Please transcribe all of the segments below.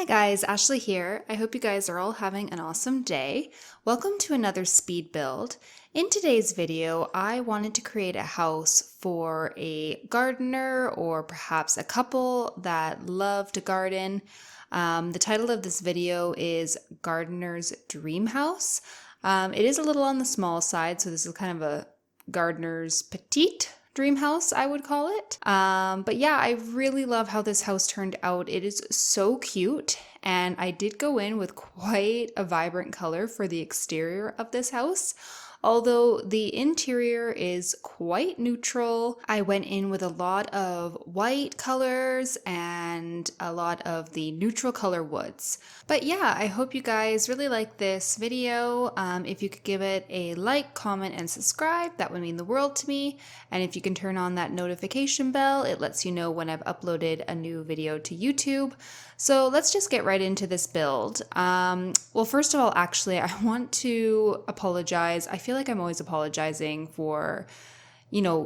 guys, Ashley here. I hope you guys are all having an awesome day. Welcome to another speed build. In today's video, I wanted to create a house for a gardener or perhaps a couple that love to garden. The title of this video is Gardener's Dream House. It is a little on the small side, so this is kind of a gardener's petite dream house, I would call it. But yeah, I really love how this house turned out. It is so cute, and I did go in with quite a vibrant color for the exterior of this house. Although the interior is quite neutral, I went in with a lot of white colors and a lot of the neutral color woods. But yeah, I hope you guys really like this video. If you could give it a like, comment, and subscribe, that would mean the world to me. And if you can turn on that notification bell, it lets you know when I've uploaded a new video to YouTube. So let's just get right into this build. Well, first of all, actually, I want to apologize. I feel like I'm always apologizing for,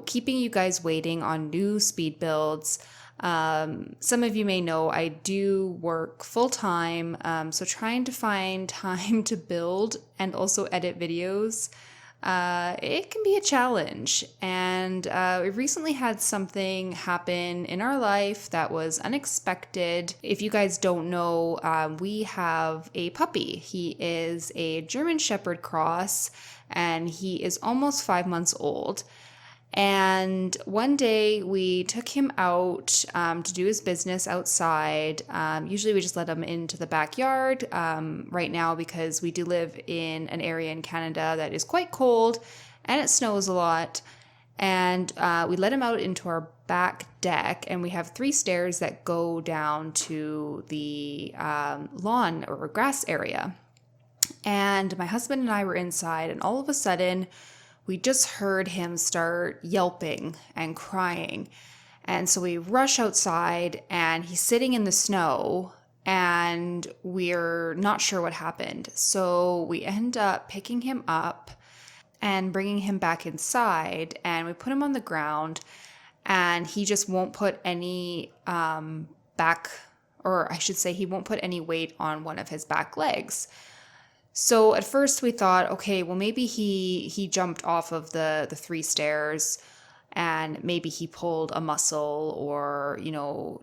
keeping you guys waiting on new speed builds. Some of you may know I do work full-time, so trying to find time to build and also edit videos, it can be a challenge. And we recently had something happen in our life that was unexpected. If you guys don't know, we have a puppy. He is a German Shepherd cross, and he is almost 5 months old. And one day we took him out to do his business outside. Usually we just let him into the backyard right now because we do live in an area in Canada that is quite cold and it snows a lot. And we let him out into our back deck, and we have 3 stairs that go down to the lawn or grass area. And my husband and I were inside, and all of a sudden we just heard him start yelping and crying. And so we rush outside, and he's sitting in the snow, and we're not sure what happened. So we end up picking him up and bringing him back inside, and we put him on the ground, and he just won't put any he won't put any weight on one of his back legs. So at first we thought, okay, well, maybe he jumped off of the 3 stairs, and maybe he pulled a muscle or,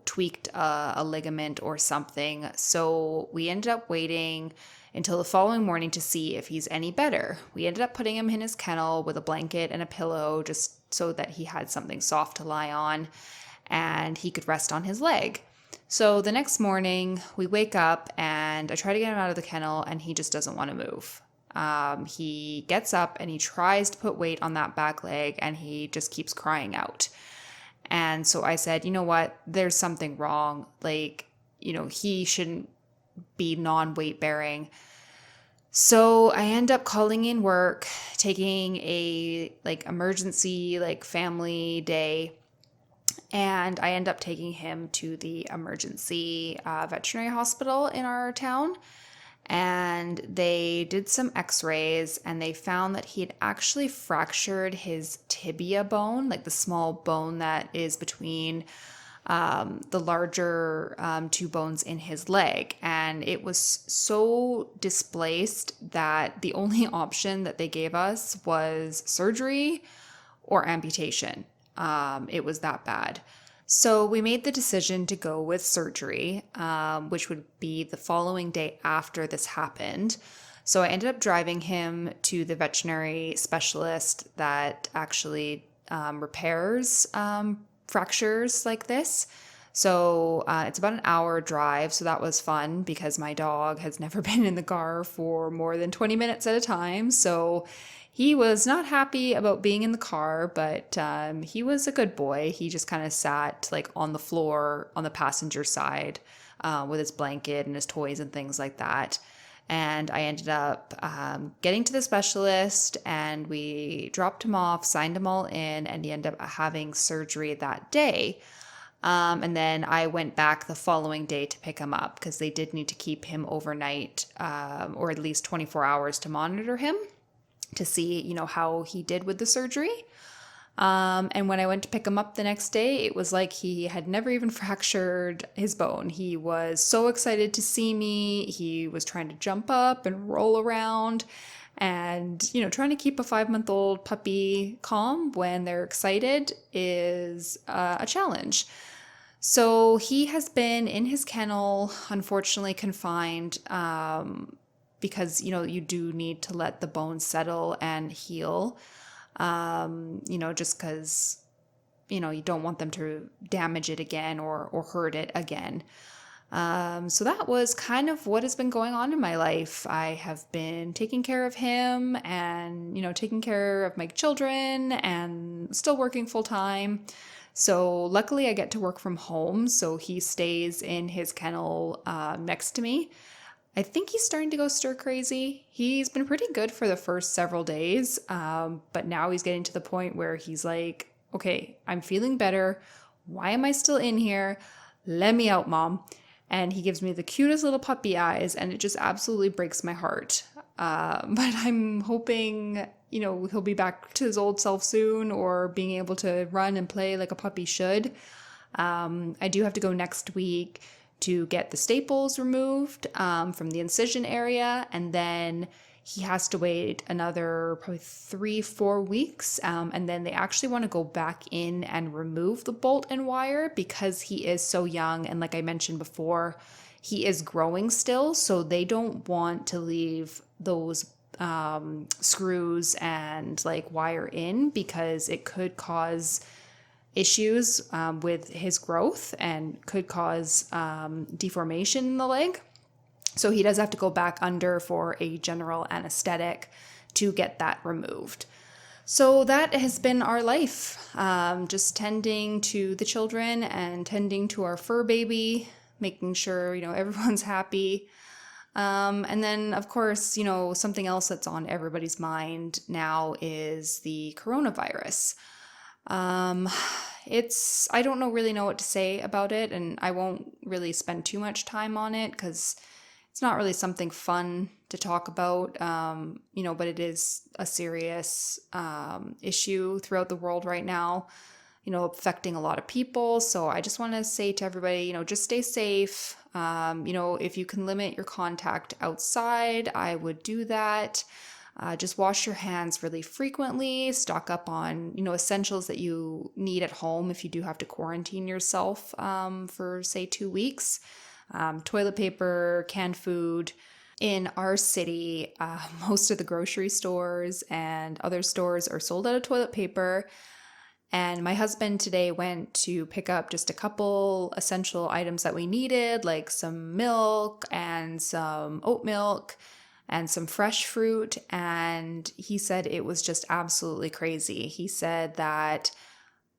tweaked a ligament or something. So we ended up waiting until the following morning to see if he's any better. We ended up putting him in his kennel with a blanket and a pillow just so that he had something soft to lie on and he could rest on his leg. So the next morning we wake up and I try to get him out of the kennel, and he just doesn't want to move. He gets up and he tries to put weight on that back leg, and he just keeps crying out. And so I said, you know what, there's something wrong. He shouldn't be non-weight bearing. So I end up calling in work, taking a emergency family day. And I end up taking him to the emergency veterinary hospital in our town. And they did some x-rays, and they found that he had actually fractured his tibia bone, like the small bone that is between the larger 2 bones in his leg. And it was so displaced that the only option that they gave us was surgery or amputation. It was that bad. So we made the decision to go with surgery, which would be the following day after this happened. So I ended up driving him to the veterinary specialist that actually repairs fractures like this. So it's about an hour drive. So that was fun because my dog has never been in the car for more than 20 minutes at a time. So he was not happy about being in the car, but he was a good boy. He just kind of sat on the floor on the passenger side with his blanket and his toys and things like that. And I ended up getting to the specialist, and we dropped him off, signed him all in, and he ended up having surgery that day. And then I went back the following day to pick him up because they did need to keep him overnight or at least 24 hours to monitor him to see, how he did with the surgery. And when I went to pick him up the next day, it was like he had never even fractured his bone. He was so excited to see me. He was trying to jump up and roll around. And, trying to keep a 5-month-old puppy calm when they're excited is a challenge. So he has been in his kennel, unfortunately confined, because, you do need to let the bones settle and heal. Just because, you don't want them to damage it again or hurt it again. So that was kind of what has been going on in my life. I have been taking care of him and, taking care of my children and still working full time. So luckily I get to work from home. So he stays in his kennel next to me. I think he's starting to go stir crazy. He's been pretty good for the first several days, but now he's getting to the point where he's like, okay, I'm feeling better. Why am I still in here? Let me out, Mom. And he gives me the cutest little puppy eyes, and it just absolutely breaks my heart. But I'm hoping, he'll be back to his old self soon, or being able to run and play like a puppy should. I do have to go next week to get the staples removed from the incision area, and then he has to wait another probably 3-4 weeks, and then they actually want to go back in and remove the bolt and wire because he is so young, and like I mentioned before, he is growing still, so they don't want to leave those screws and like wire in because it could cause issues with his growth and could cause deformation in the leg. So he does have to go back under for a general anesthetic to get that removed. So that has been our life, just tending to the children and tending to our fur baby, making sure, everyone's happy. And then, of course, something else that's on everybody's mind now is the coronavirus. I don't really know what to say about it, and I won't really spend too much time on it because it's not really something fun to talk about, but it is a serious issue throughout the world right now, affecting a lot of people. So I just want to say to everybody, just stay safe. If you can limit your contact outside, I would do that. Just wash your hands really frequently, stock up on, essentials that you need at home if you do have to quarantine yourself for, say, 2 weeks. Toilet paper, canned food. In our city, most of the grocery stores and other stores are sold out of toilet paper. And my husband today went to pick up just a couple essential items that we needed, like some milk and some oat milk and some fresh fruit, and he said it was just absolutely crazy. He said that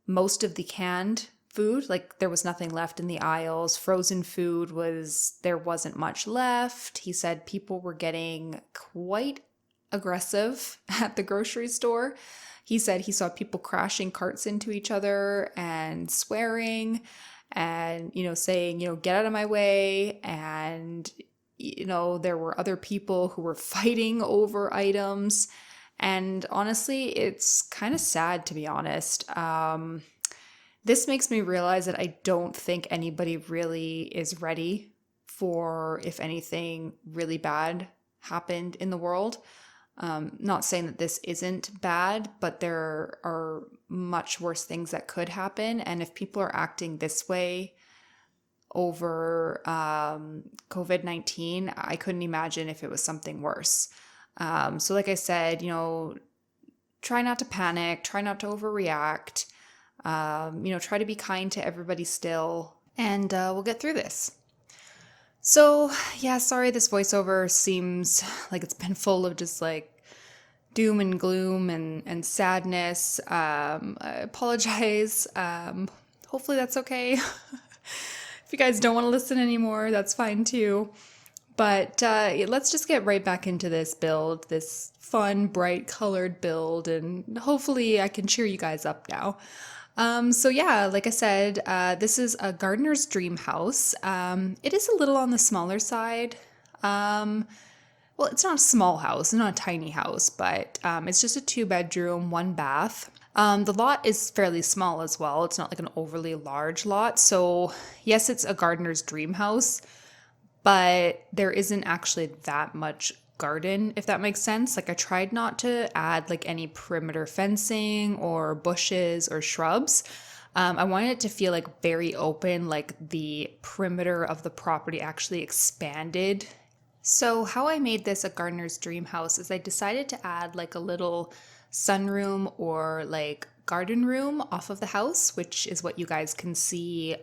most of the canned food, like there was nothing left in the aisles. Frozen food there wasn't much left. He said people were getting quite aggressive at the grocery store. He said he saw people crashing carts into each other and swearing and, saying, get out of my way. And there were other people who were fighting over items. And honestly, it's kind of sad, to be honest. This makes me realize that I don't think anybody really is ready for if anything really bad happened in the world. Not saying that this isn't bad, but there are much worse things that could happen. And if people are acting this way over COVID-19, I couldn't imagine if it was something worse. So like I said, try not to panic, try not to overreact, try to be kind to everybody still, and we'll get through this. So yeah, sorry, this voiceover seems like it's been full of just like doom and gloom and sadness. I apologize. Hopefully that's okay. If you guys don't want to listen anymore, that's fine too. But let's just get right back into this build, this fun, bright colored build, and hopefully I can cheer you guys up now. So yeah, like I said, this is a gardener's dream house. It is a little on the smaller side. well, it's not a small house, it's not a tiny house, but it's just a 2-bedroom, 1 bath. The lot is fairly small as well. It's not like an overly large lot. So yes, it's a gardener's dream house, but there isn't actually that much garden, if that makes sense. Like I tried not to add like any perimeter fencing or bushes or shrubs. I wanted it to feel like very open, like the perimeter of the property actually expanded. So how I made this a gardener's dream house is I decided to add like a little sunroom or like garden room off of the house, which is what you guys can see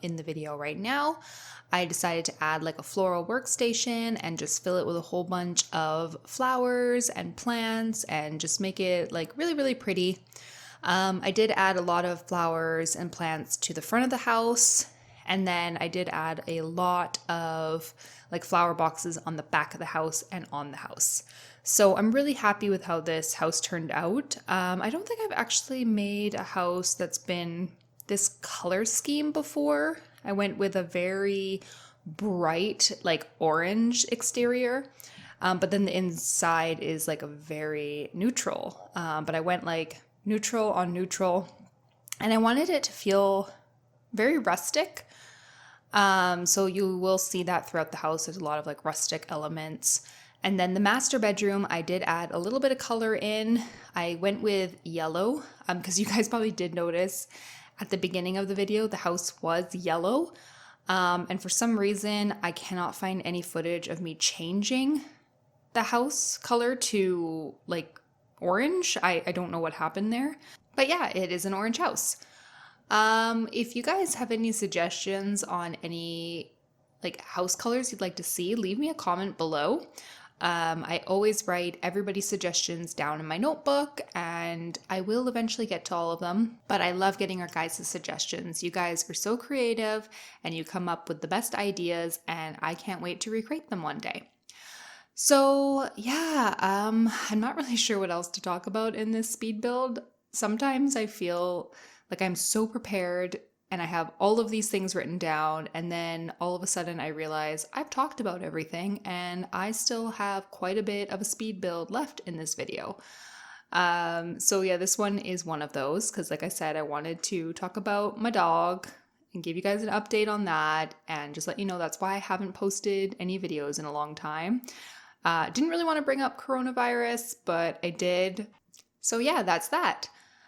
in the video right now. I decided to add like a floral workstation and just fill it with a whole bunch of flowers and plants and just make it like really, really pretty. I did add a lot of flowers and plants to the front of the house. And then I did add a lot of like flower boxes on the back of the house and on the house. So I'm really happy with how this house turned out. I don't think I've actually made a house that's been this color scheme before. I went with a very bright like orange exterior, but then the inside is like a very neutral. But I went like neutral on neutral, and I wanted it to feel very rustic. So you will see that throughout the house. There's a lot of like rustic elements. And then the master bedroom, I did add a little bit of color in. I went with yellow because you guys probably did notice at the beginning of the video, the house was yellow. And for some reason, I cannot find any footage of me changing the house color to like orange. I don't know what happened there. But yeah, it is an orange house. If you guys have any suggestions on any like house colors you'd like to see, leave me a comment below. I always write everybody's suggestions down in my notebook, and I will eventually get to all of them. But I love getting our guys' suggestions. You guys are so creative and you come up with the best ideas, and I can't wait to recreate them one day. So yeah, I'm not really sure what else to talk about in this speed build. Sometimes I feel like I'm so prepared and I have all of these things written down, and then all of a sudden I realize I've talked about everything and I still have quite a bit of a speed build left in this video. So yeah, this one is one of those because like I said, I wanted to talk about my dog and give you guys an update on that and just let you know that's why I haven't posted any videos in a long time. Didn't really want to bring up coronavirus, but I did. So yeah, that's that.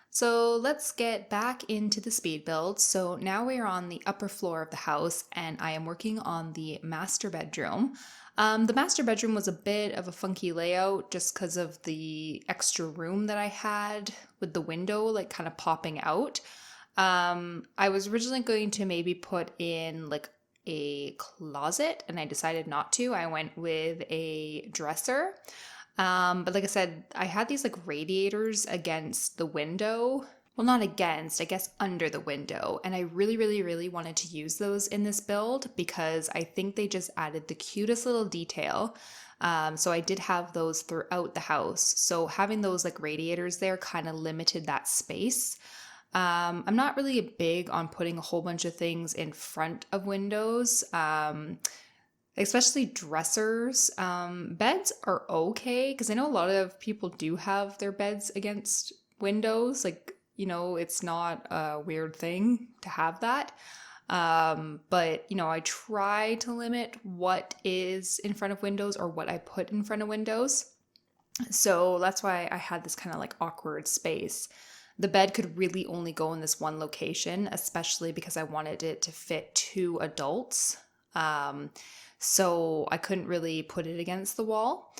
So let's get back into the speed build. So now we are on the upper floor of the house and I am working on the master bedroom. The master bedroom was a bit of a funky layout just because of the extra room that I had with the window like kind of popping out. I was originally going to maybe put in like a closet and I decided not to. I went with a dresser. But like I said, I had these like radiators against the window. Well, not against, I guess under the window. And I really, really, really wanted to use those in this build because I think they just added the cutest little detail. So I did have those throughout the house. So having those like radiators there kind of limited that space. I'm not really big on putting a whole bunch of things in front of windows. Especially dressers. Beds are okay because I know a lot of people do have their beds against windows. Like, you know, it's not a weird thing to have that. But, you know, I try to limit what is in front of windows or what I put in front of windows. So that's why I had this kind of like awkward space. The bed could really only go in this one location, especially because I wanted it to fit 2 adults. So I couldn't really put it against the wall.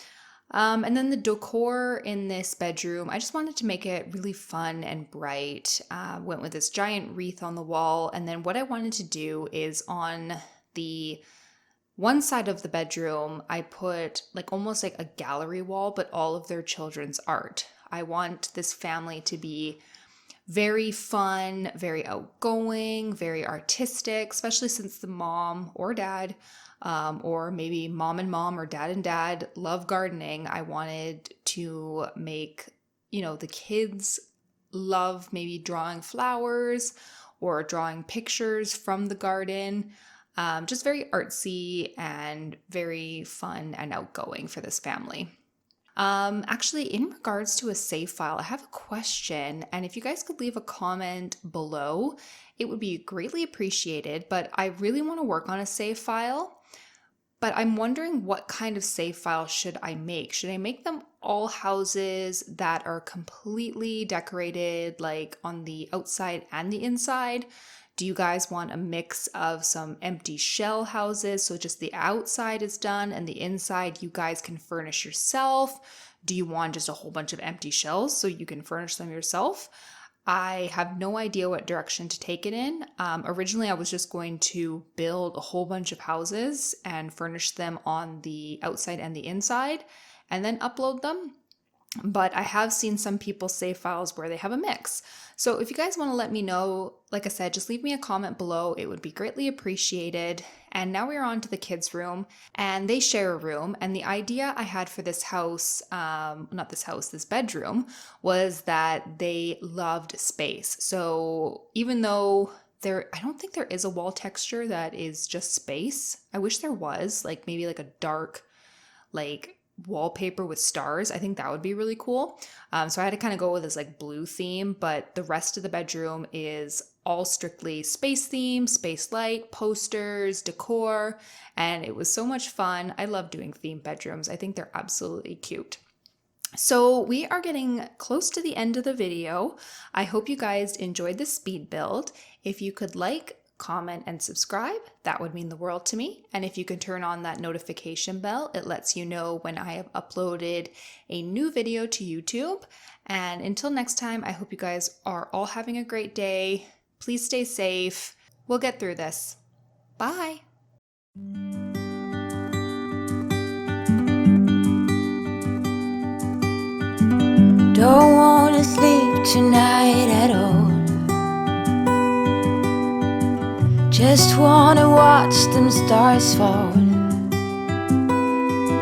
And then the decor in this bedroom, I just wanted to make it really fun and bright. Went with this giant wreath on the wall. And then what I wanted to do is on the one side of the bedroom, I put like almost like a gallery wall, but all of their children's art. I want this family to be very fun, very outgoing, very artistic, especially since the mom or dad, or maybe mom and mom or dad and dad love gardening. I wanted to make, you know, the kids love maybe drawing flowers or drawing pictures from the garden. Just very artsy and very fun and outgoing for this family. Actually, in regards to a save file, I have a question, and if you guys could leave a comment below, it would be greatly appreciated, but I really want to work on a save file, but I'm wondering what kind of save file should I make? Should I make them all houses that are completely decorated, like on the outside and the inside? Do you guys want a mix of some empty shell houses, so just the outside is done and the inside you guys can furnish yourself? Do you want just a whole bunch of empty shells so you can furnish them yourself? I have no idea what direction to take it in. Originally, I was just going to build a whole bunch of houses and furnish them on the outside and the inside and then upload them. But I have seen some people save files where they have a mix. So if you guys want to let me know, like I said, just leave me a comment below. It would be greatly appreciated. And now we're on to the kids' room, and they share a room. And the idea I had for this house, this bedroom, was that they loved space. So even though I don't think there is a wall texture that is just space. I wish there was, like maybe like a dark, like wallpaper with stars. I think that would be really cool. So I had to kind of go with this like blue theme, but the rest of the bedroom is all strictly space theme, space light, posters, decor, and it was so much fun. I love doing themed bedrooms. I think they're absolutely cute. So we are getting close to the end of the video. I hope you guys enjoyed this speed build. If you could like, comment, and subscribe, that would mean the world to me. And if you can turn on that notification bell, it lets you know when I have uploaded a new video to YouTube. And until next time, I hope you guys are all having a great day. Please stay safe. We'll get through this. Bye. Don't wanna sleep tonight at all. Just wanna watch them stars fall.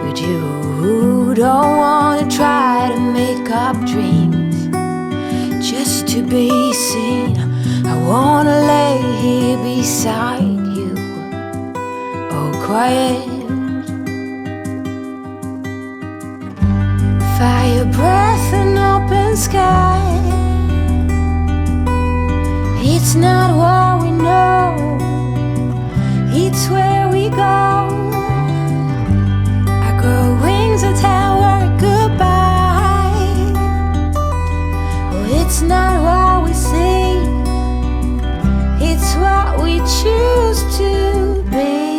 But you don't wanna try to make up dreams just to be seen. I wanna lay here beside you, all quiet. Fire breath and open sky. It's not what we know, it's where we go. I grow wings and tell her goodbye. Oh, it's not what we see, it's what we choose to be.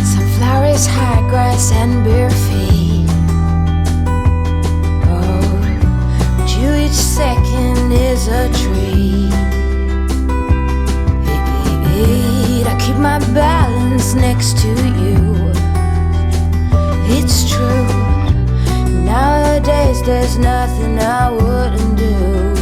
Sunflowers, high grass, and bare feet. Each second is a treat. I keep my balance next to you. It's true, nowadays there's nothing I wouldn't do.